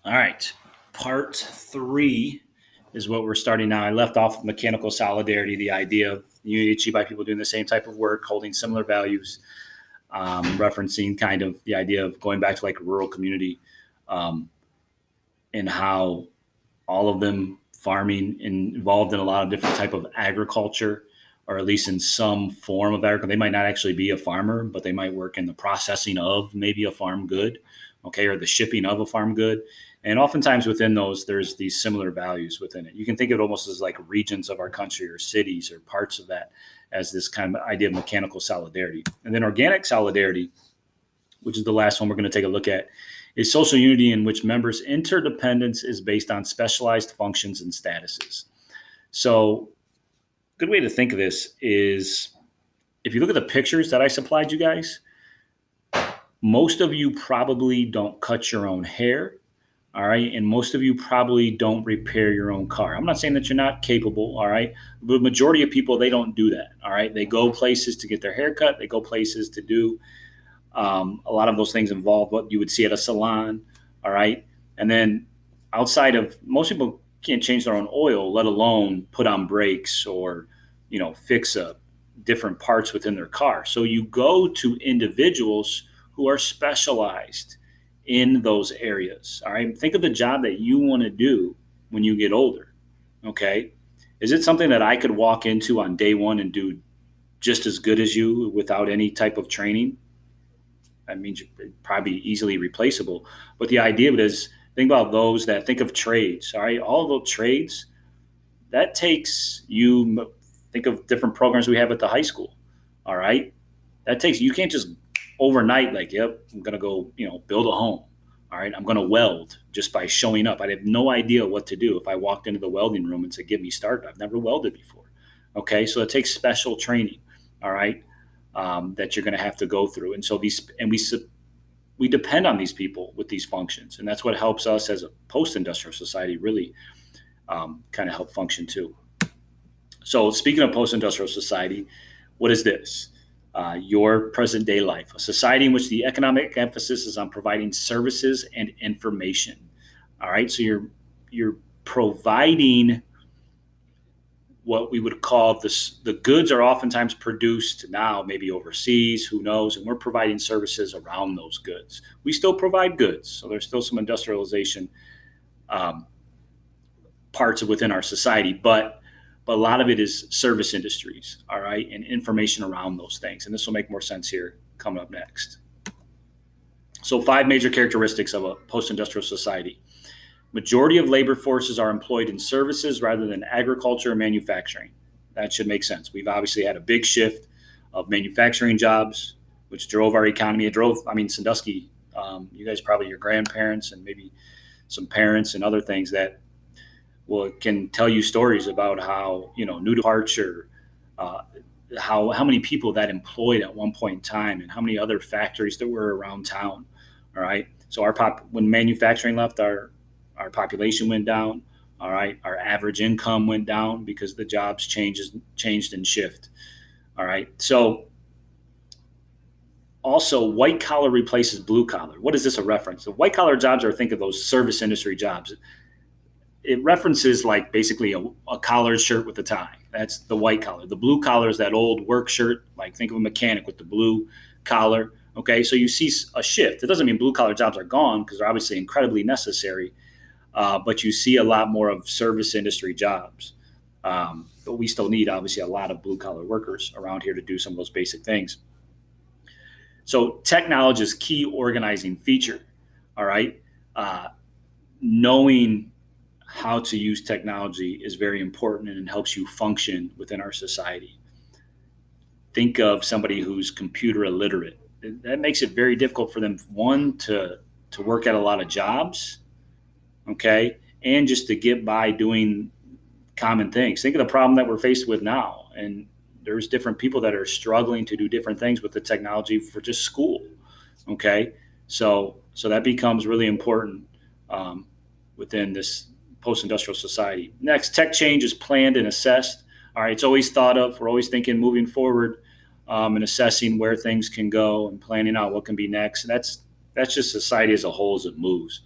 All right. Part three is what we're starting now. I left off with mechanical solidarity, the idea of unity achieved by people doing the same type of work, holding similar values, referencing kind of the idea of going back to like a rural community, um, and how all of them farming and involved in a lot of different type of agriculture, or at least in some form of agriculture. They might not actually be a farmer, but they might work in the processing of maybe a farm good, okay, or the shipping of a farm good. And oftentimes within those, there's these similar values within it. You can think of it almost as like regions of our country or cities or parts of that as this kind of idea of mechanical solidarity. And then organic solidarity, which is the last one we're going to take a look at, is social unity in which members' interdependence is based on specialized functions and statuses. So, a good way to think of this is if you look at the pictures that I supplied you guys, most of you probably don't cut your own hair. All right. And most of you probably don't repair your own car. I'm not saying that you're not capable. All right. The majority of people, they don't do that. All right. They go places to get their hair cut, they go places to do a lot of those things involve what you would see at a salon. All right. And then outside of most people can't change their own oil, let alone put on brakes or, fix up different parts within their car. So you go to individuals who are specialized in those areas. All right. Think of the job that you want to do when you get older. Okay. Is it something that I could walk into on day one and do just as good as you without any type of training? That means you're probably easily replaceable. But the idea of it is think about those that think of trades. All right. All of those trades, that takes you, think of different programs we have at the high school. All right. That takes, you can't just overnight, like, yep, I'm going to go, build a home. All right. I'm going to weld just by showing up. I'd have no idea what to do if I walked into the welding room and said, get me started. I've never welded before. Okay. So it takes special training. All right. That you're going to have to go through. And so we depend on these people with these functions. And that's what helps us as a post-industrial society really kind of help function too. So speaking of post-industrial society, what is this? Your present day life, a society in which the economic emphasis is on providing services and information. All right. So you're providing what we would call this. The goods are oftentimes produced now, maybe overseas, who knows, and we're providing services around those goods. We still provide goods, so there's still some industrialization um, parts within our society, but a lot of it is service industries, all right, and information around those things. And this will make more sense here coming up next. So, five major characteristics of a post-industrial society. Majority of labor forces are employed in services rather than agriculture or manufacturing. That should make sense. We've obviously had a big shift of manufacturing jobs, which drove our economy. It drove, I mean, Sandusky, you guys probably your grandparents and maybe some parents and other things that can tell you stories about how, new departure, uh, how many people that employed at one point in time and how many other factories that were around town. All right. So when manufacturing left, our population went down. All right, our average income went down because the jobs changed and shift. All right, so also white collar replaces blue collar. What is this a reference? The white collar jobs are, think of those service industry jobs. It references like basically a collared shirt with a tie. That's the white collar. The blue collar is that old work shirt. Like think of a mechanic with the blue collar. Okay, so you see a shift. It doesn't mean blue collar jobs are gone because they're obviously incredibly necessary, but you see a lot more of service industry jobs. But we still need, obviously, a lot of blue collar workers around here to do some of those basic things. So, technology is key organizing feature. All right. Knowing how to use technology is very important and it helps you function within our society. Think of somebody who's computer illiterate. That makes it very difficult for them, one, to work at a lot of jobs, okay, and just to get by doing common things. Think of the problem that we're faced with now, and there's different people that are struggling to do different things with the technology for just school, okay. So that becomes really important um, within this post-industrial society. Next, tech change is planned and assessed. All right, it's always thought of. We're always thinking moving forward and assessing where things can go and planning out what can be next. And that's just society as a whole as it moves.